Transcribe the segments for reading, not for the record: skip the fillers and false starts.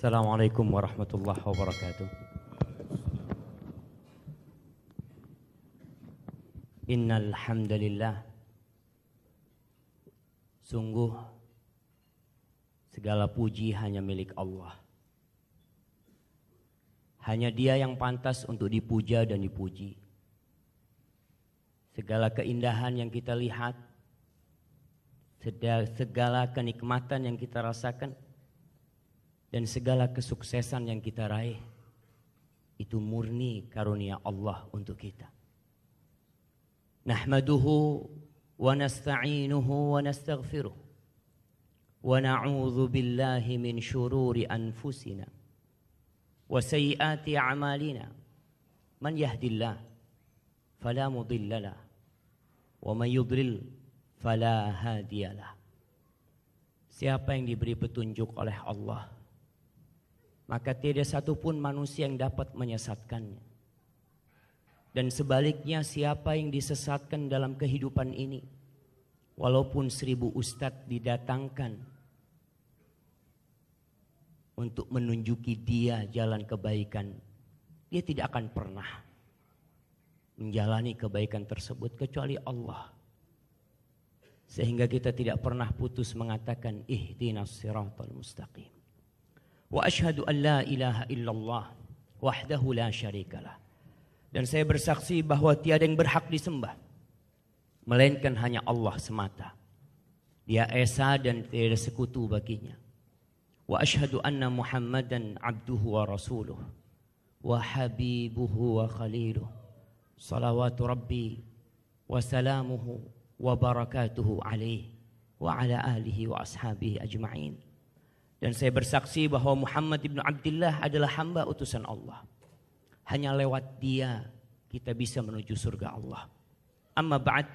Assalamualaikum warahmatullahi wabarakatuh. Innal hamdalillah, sungguh segala puji hanya milik Allah. Hanya Dia yang pantas untuk dipuja dan dipuji. Segala keindahan yang kita lihat, segala kenikmatan yang kita rasakan, dan segala kesuksesan yang kita raih, itu murni karunia Allah untuk kita. Nahmaduhu wa nasta'inuhu wa nastaghfiruh wa na'udzu billahi min syururi anfusina wa sayyiati a'malina. Man yahdillah fala mudhillalah wa man yudlil fala hadiyalah. Siapa yang diberi petunjuk oleh Allah, maka tidak satupun manusia yang dapat menyesatkannya. Dan sebaliknya, siapa yang disesatkan dalam kehidupan ini, walaupun 1000 ustadz didatangkan untuk menunjuki dia jalan kebaikan, dia tidak akan pernah menjalani kebaikan tersebut kecuali Allah. Sehingga kita tidak pernah putus mengatakan ihdinas siratal mustaqim. Wa asyhadu an la ilaha illallah wahdahu la syarikalah. Dan saya bersaksi bahwa tiada yang berhak disembah melainkan hanya Allah semata. Dia esa dan tiada sekutu baginya. Wa asyhadu anna Muhammadan abduhu wa rasuluh wa habibuhu wa khaliluh. Salawatu rabbi wa salamuhu wa barakatuhu alaihi wa ala alihi wa ashabihi ajma'in. Dan saya bersaksi bahwa Muhammad ibn Abdullah adalah hamba utusan Allah. Hanya lewat dia kita bisa menuju surga Allah. Amma ba'd,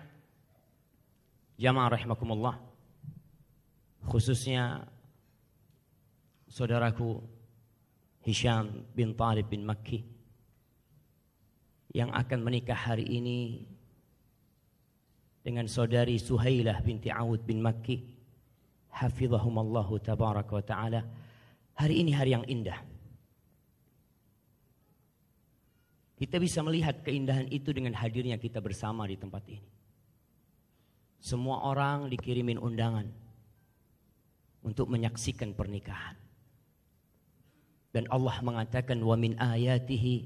jamaah rahimakumullah, khususnya saudaraku Hisham bin Talib bin Makki yang akan menikah hari ini dengan saudari Suhailah binti Awud bin Makki, hafizahumallahu tabaraka wa ta'ala. Hari ini hari yang indah. Kita bisa melihat keindahan itu dengan hadirnya kita bersama di tempat ini. Semua orang dikirimin undangan untuk menyaksikan pernikahan. Dan Allah mengatakan wa min ayatihi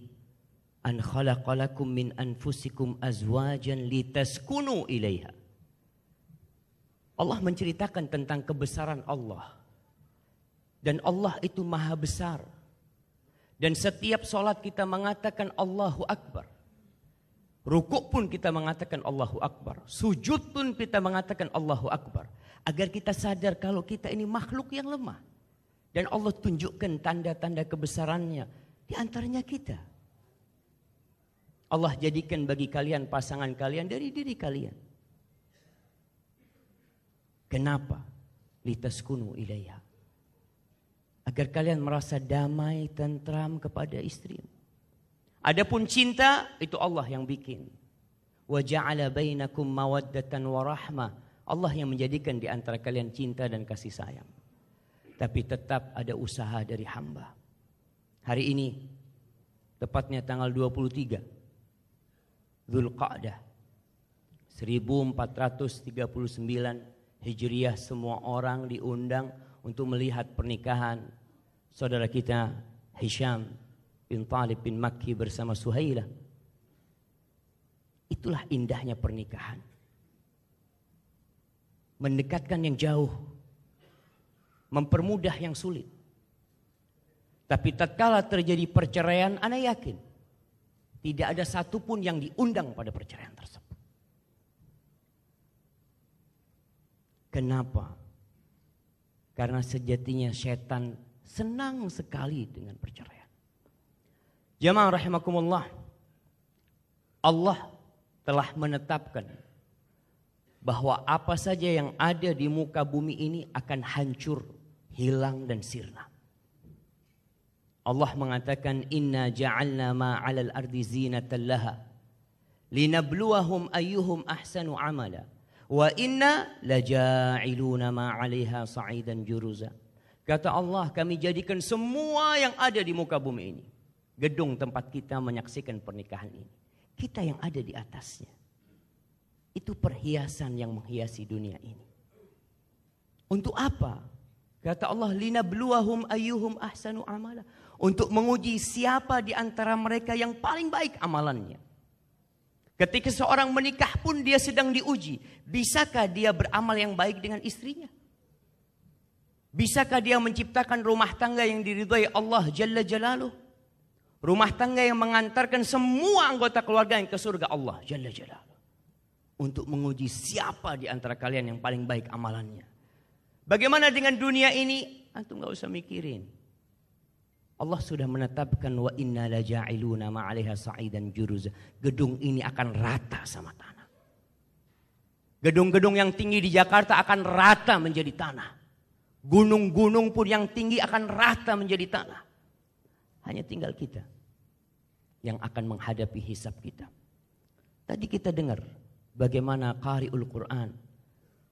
an khalaqalakum min anfusikum azwajan litaskunu ilaiha. Allah menceritakan tentang kebesaran Allah. Dan Allah itu maha besar. Dan setiap solat kita mengatakan Allahu Akbar. Rukuk pun kita mengatakan Allahu Akbar. Sujud pun kita mengatakan Allahu Akbar. Agar kita sadar kalau kita ini makhluk yang lemah. Dan Allah tunjukkan tanda-tanda kebesarannya di antaranya kita. Allah jadikan bagi kalian pasangan kalian dari diri kalian. Kenapa? Litaskunu ilaiha. Agar kalian merasa damai, tentram kepada istri. Adapun cinta itu Allah yang bikin. Wa ja'ala bainakum mawaddatan wa rahmah. Allah yang menjadikan di antara kalian cinta dan kasih sayang. Tapi tetap ada usaha dari hamba. Hari ini tepatnya tanggal 23 Dzulqa'dah 1439 Hijriah, semua orang diundang untuk melihat pernikahan saudara kita Hisham bin Talib bin Makki bersama Suhailah. Itulah indahnya pernikahan. Mendekatkan yang jauh, mempermudah yang sulit. Tapi tatkala terjadi perceraian, ana yakin tidak ada satupun yang diundang pada perceraian tersebut. Kenapa? Karena sejatinya setan senang sekali dengan perceraian. Jamaah rahimakumullah, Allah telah menetapkan bahwa apa saja yang ada di muka bumi ini akan hancur, hilang dan sirna. Allah mengatakan inna ja'alna ma 'alal ardi zinatan laha linabluwahum ayyuhum ahsanu amala wa inna laja'iluna ma 'alaiha sa'idan juruza. Kata Allah, kami jadikan semua yang ada di muka bumi ini gedung tempat kita menyaksikan pernikahan ini. Kita yang ada di atasnya. Itu perhiasan yang menghiasi dunia ini. Untuk apa? Kata Allah, linabluwahum ayyuhum ahsanu amala. Untuk menguji siapa di antara mereka yang paling baik amalannya. Ketika seorang menikah pun dia sedang diuji. Bisakah dia beramal yang baik dengan istrinya? Bisakah dia menciptakan rumah tangga yang diridhai Allah Jalla Jalaluh? Rumah tangga yang mengantarkan semua anggota keluarga yang ke surga Allah Jalla Jalaluh. Untuk menguji siapa di antara kalian yang paling baik amalannya. Bagaimana dengan dunia ini? Antum gak usah mikirin. Allah sudah menetapkan wa inna la ja'iluna ma'alaiha sa'idan juruza. Gedung ini akan rata sama tanah. Gedung-gedung yang tinggi di Jakarta akan rata menjadi tanah. Gunung-gunung pun yang tinggi akan rata menjadi tanah. Hanya tinggal kita yang akan menghadapi hisab kita. Tadi kita dengar bagaimana qari'ul Quran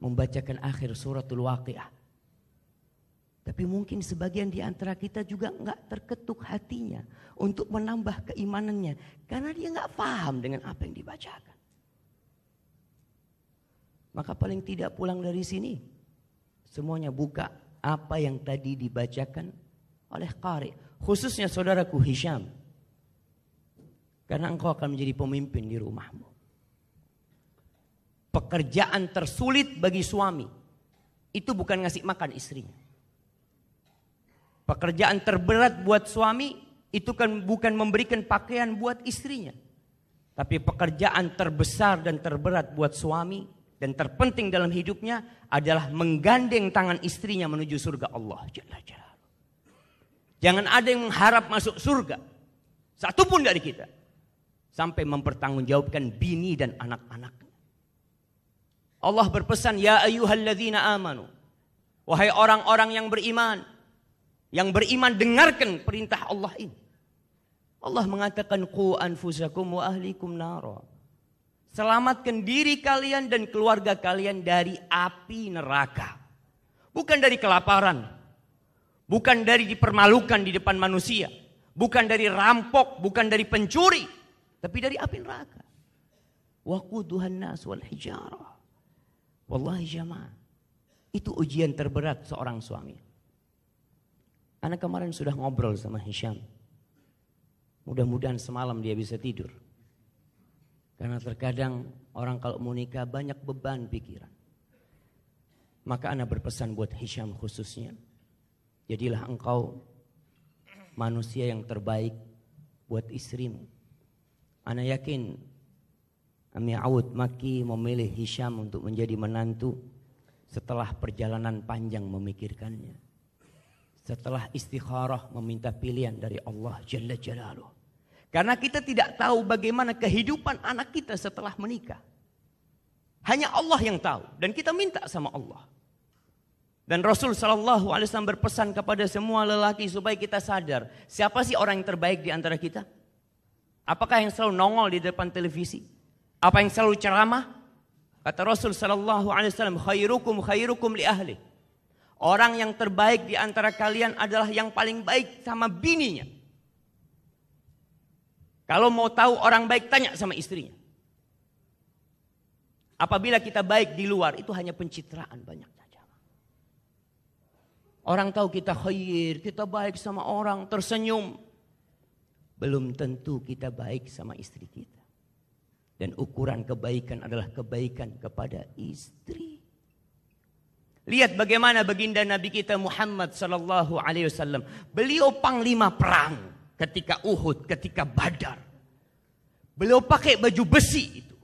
membacakan akhir suratul Waqiah. Tapi mungkin sebagian di antara kita juga enggak terketuk hatinya untuk menambah keimanannya. Karena dia enggak paham dengan apa yang dibacakan. Maka paling tidak pulang dari sini, semuanya buka apa yang tadi dibacakan oleh qari. Khususnya saudaraku Hisham. Karena engkau akan menjadi pemimpin di rumahmu. Pekerjaan tersulit bagi suami itu bukan ngasih makan istrinya. Pekerjaan terberat buat suami itu kan bukan memberikan pakaian buat istrinya. Tapi pekerjaan terbesar dan terberat buat suami dan terpenting dalam hidupnya adalah menggandeng tangan istrinya menuju surga Allah Jalla Jalaluh. Jangan ada yang mengharap masuk surga. Satupun dari kita. Sampai mempertanggungjawabkan bini dan anak-anaknya. Allah berpesan, ya ayyuhalladzina amanu. Wahai orang-orang yang beriman. Yang beriman dengarkan perintah Allah ini. Allah mengatakan, qu anfusakum wa ahlikum nara. Selamatkan diri kalian dan keluarga kalian dari api neraka. Bukan dari kelaparan. Bukan dari dipermalukan di depan manusia. Bukan dari rampok, bukan dari pencuri. Tapi dari api neraka. Waquduhan nas wal hijarah. Wallahi jamaah. Itu ujian terberat seorang suami. Anak kemarin sudah ngobrol sama Hisham. Mudah-mudahan semalam dia bisa tidur. Karena terkadang orang kalau mau nikah banyak beban pikiran. Maka ana berpesan buat Hisham khususnya. Jadilah engkau manusia yang terbaik buat istrimu. Ana yakin Ami Aud Maki memilih Hisham untuk menjadi menantu setelah perjalanan panjang memikirkannya. Setelah istikharah meminta pilihan dari Allah Jalla Jalaluh. Karena kita tidak tahu bagaimana kehidupan anak kita setelah menikah. Hanya Allah yang tahu. Dan kita minta sama Allah. Dan Rasul SAW berpesan kepada semua lelaki supaya kita sadar. Siapa sih orang yang terbaik di antara kita? Apakah yang selalu nongol di depan televisi? Apa yang selalu ceramah? Kata Rasul SAW, khairukum li ahli. Orang yang terbaik di antara kalian adalah yang paling baik sama bininya. Kalau mau tahu orang baik, tanya sama istrinya. Apabila kita baik di luar, itu hanya pencitraan banyak saja. Orang tahu kita khair, kita baik sama orang, tersenyum. Belum tentu kita baik sama istri kita. Dan ukuran kebaikan adalah kebaikan kepada istri. Lihat bagaimana baginda Nabi kita Muhammad sallallahu alaihi wasallam. Beliau panglima perang ketika Uhud, ketika Badar. Beliau pakai baju besi itu.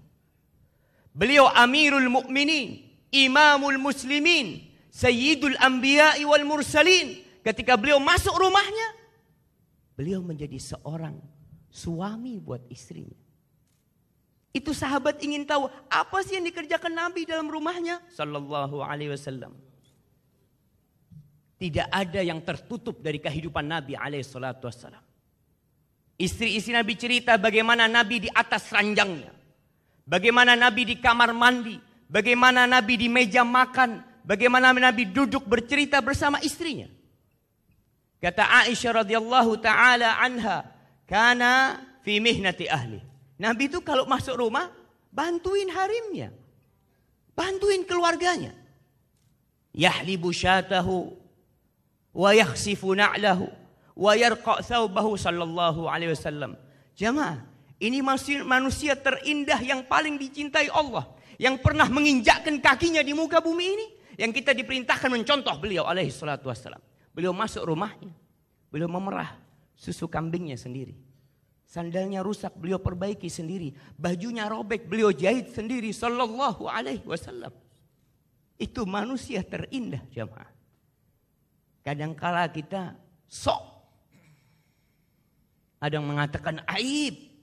Beliau Amirul Mukminin, Imamul Muslimin, Sayyidul Anbiya'i wal Mursalin. Ketika beliau masuk rumahnya, beliau menjadi seorang suami buat istrinya. Itu sahabat ingin tahu apa sih yang dikerjakan Nabi dalam rumahnya sallallahu alaihi wasallam. Tidak ada yang tertutup dari kehidupan Nabi alaihi salatu wasallam. Istri-istri Nabi cerita bagaimana Nabi di atas ranjangnya. Bagaimana Nabi di kamar mandi, bagaimana Nabi di meja makan, bagaimana Nabi duduk bercerita bersama istrinya. Kata Aisyah radhiyallahu taala anha, kana fi mihnati ahli. Nabi itu kalau masuk rumah, bantuin harimnya. Bantuin keluarganya. Yahlibu syatahu wa yakhsifu na'lahu wa yarqa thawbahu sallallahu alaihi wasallam. Jamaah, ini manusia terindah yang paling dicintai Allah, yang pernah menginjakkan kakinya di muka bumi ini, yang kita diperintahkan mencontoh beliau alaihi salatu wassalam. Beliau masuk rumahnya, beliau memerah susu kambingnya sendiri. Sandalnya rusak, beliau perbaiki sendiri. Bajunya robek, beliau jahit sendiri sallallahu alaihi wasallam. Itu manusia terindah, jemaah. Kadangkala kita sok. Ada yang mengatakan aib.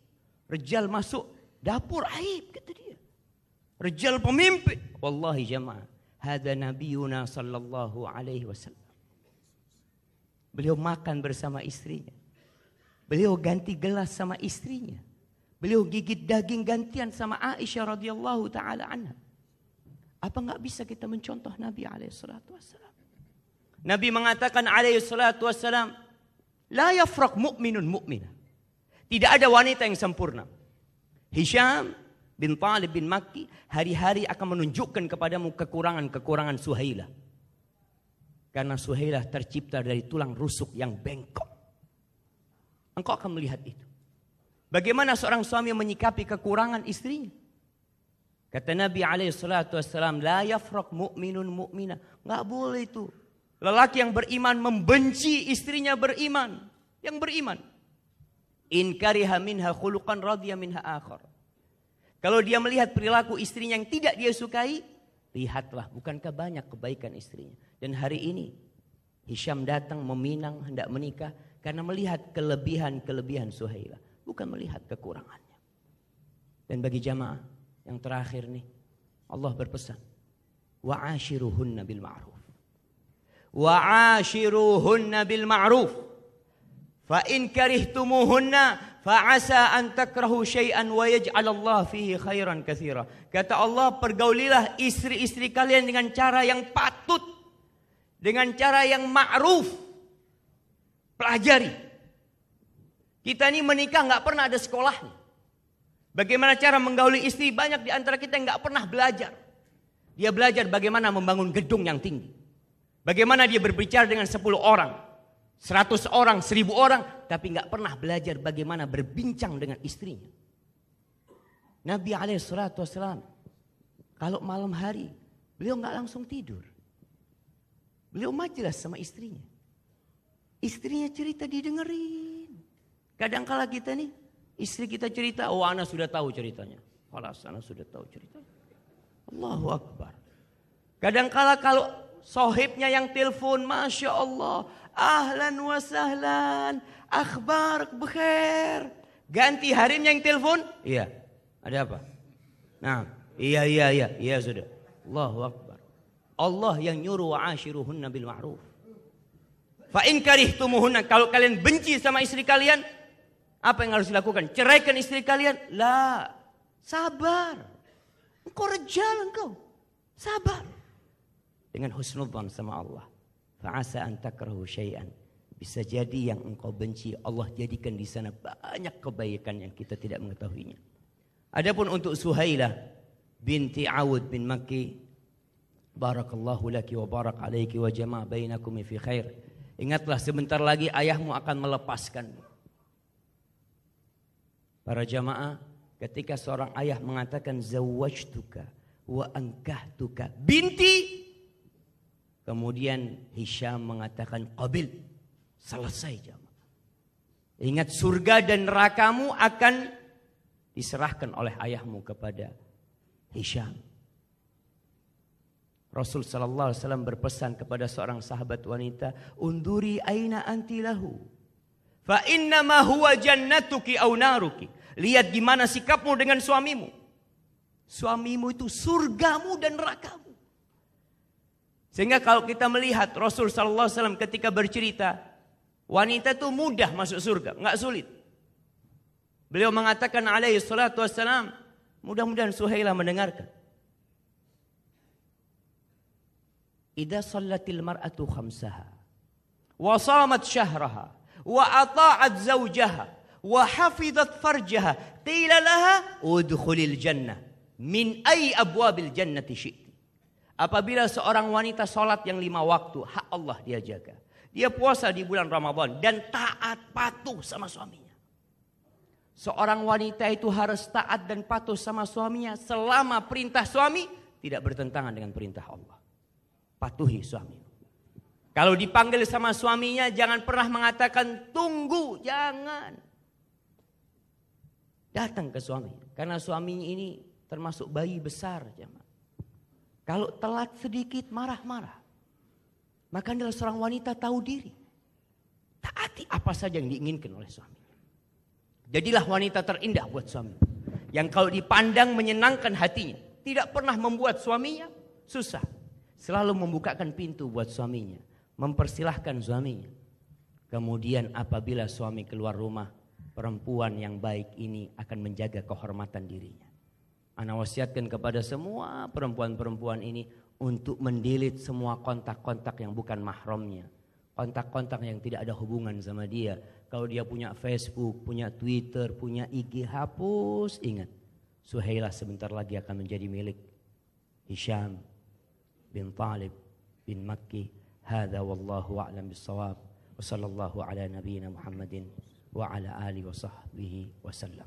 Rijal masuk dapur aib, kata dia. Rijal pemimpin. Wallahi jemaah, hada nabiyuna sallallahu alaihi wasallam. Beliau makan bersama istrinya. Beliau ganti gelas sama istrinya. Beliau gigit daging gantian sama Aisyah radhiyallahu taala anha. Apa enggak bisa kita mencontoh Nabi alaihi salatu wassalam? Nabi mengatakan alaihi salatu wassalam, la yafraq mu'minun mu'minah. Tidak ada wanita yang sempurna. Hisham bin Talib bin Makki hari-hari akan menunjukkan kepadamu kekurangan-kekurangan Suhailah. Karena Suhailah tercipta dari tulang rusuk yang bengkok. Engkau akan melihat itu. Bagaimana seorang suami menyikapi kekurangan istrinya. Kata Nabi SAW, la yafraq mu'minun mu'minah. Nggak boleh itu. Lelaki yang beriman membenci istrinya beriman. Yang beriman. In kariha minha khuluqan radhiya minha akhar. Kalau dia melihat perilaku istrinya yang tidak dia sukai, lihatlah, bukankah banyak kebaikan istrinya. Dan hari ini, Hisham datang meminang, hendak menikah. Karena melihat kelebihan-kelebihan Suhailah. Bukan melihat kekurangannya. Dan bagi jamaah yang terakhir nih, Allah berpesan, wa'ashiruhunna bil ma'ruf. Wa'ashiruhunna bil ma'ruf. Fa in karihtumuhunna fa'asa an takrahu syai'an wa yaj'alallahu fihi khairan katsira. Kata Allah, pergaulilah istri-istri kalian dengan cara yang patut, dengan cara yang ma'ruf. Pelajari. Kita ini menikah nggak pernah ada sekolahnya. Bagaimana cara menggauli istri, banyak di antara kita yang nggak pernah belajar. Dia belajar bagaimana membangun gedung yang tinggi. Bagaimana dia berbicara dengan 10 orang, 100 orang, 1000 orang, tapi nggak pernah belajar bagaimana berbincang dengan istrinya. Nabi SAW, kalau malam hari, beliau nggak langsung tidur. Beliau majelis sama istrinya. Istrinya cerita didengerin. Kadang-kala kita nih, istri kita cerita, oh ana sudah tahu ceritanya. Walas, ana sudah tahu ceritanya. Allahu Akbar. Kadang-kala kalau sohibnya yang telepon, Masya Allah, ahlan wa sahlan, akhbar bekhair. Ganti harinya yang telepon, iya, ada apa? Nah, iya sudah. Allahu Akbar. Allah yang nyuruh wa'ashiruhunna bil ma'ruf. Fa in karihtumuhunna, kalau kalian benci sama istri kalian, apa yang harus dilakukan? Ceraikan istri kalian? La, sabar. Engkau rejal engkau. Sabar. Dengan husnudzan sama Allah. Fa'asa an takrahu syai'an. Bisa jadi yang engkau benci, Allah jadikan di sana banyak kebaikan yang kita tidak mengetahuinya. Adapun untuk Suhailah binti Awud bin Makki, barakallahu laki wa barak alaiki wa jama' bainakum fi khair. Ingatlah, sebentar lagi ayahmu akan melepaskanmu. Para jamaah, ketika seorang ayah mengatakan zawwajtuka wa ankahtuka binti, kemudian Hisham mengatakan qabil, selesai jamaah. Ingat, surga dan nerakamu akan diserahkan oleh ayahmu kepada Hisham. Rasul sallallahu alaihi wasallam berpesan kepada seorang sahabat wanita, "Unduri aina anti lahu. Fa inna ma huwa jannatuki aw naruki." Lihat gimana sikapmu dengan suamimu. Suamimu itu surgamu dan nerakamu. Sehingga kalau kita melihat Rasul sallallahu alaihi wasallam ketika bercerita, wanita itu mudah masuk surga, enggak sulit. Beliau mengatakan alaihi salatu wassalam, mudah-mudahan Suhailah mendengarkan. Idza shallatil mar'atu khamsaha wa shamat syahraha wa ata'at zawjaha wa hafizat farjaha qila laha udkhulil jannah min ay abwabil jannati syi'ti. Apabila seorang wanita salat yang 5 waktu, hak Allah dia jaga. Dia puasa di bulan Ramadan dan taat patuh sama suaminya. Seorang wanita itu harus taat dan patuh sama suaminya selama perintah suami tidak bertentangan dengan perintah Allah. Patuhi suami. Kalau dipanggil sama suaminya jangan pernah mengatakan tunggu, jangan. Datang ke suami. Karena suaminya ini termasuk bayi besar. Kalau telat sedikit marah-marah. Maka adalah seorang wanita tahu diri. Taati apa saja yang diinginkan oleh suami. Jadilah wanita terindah buat suami. Yang kalau dipandang menyenangkan hatinya. Tidak pernah membuat suaminya susah. Selalu membukakan pintu buat suaminya. Mempersilahkan suaminya. Kemudian apabila suami keluar rumah. Perempuan yang baik ini akan menjaga kehormatan dirinya. Ana wasiatkan kepada semua perempuan-perempuan ini. Untuk mendelete semua kontak-kontak yang bukan mahramnya. Kontak-kontak yang tidak ada hubungan sama dia. Kalau dia punya Facebook, punya Twitter, punya IG, hapus. Ingat, Suhailah sebentar lagi akan menjadi milik Hisham bin Talib bin Makki. Hadza wallahu a'lam bissawab. Wa sallallahu ala nabiyyina Muhammadin wa ala alihi wa sahbihi wasallam.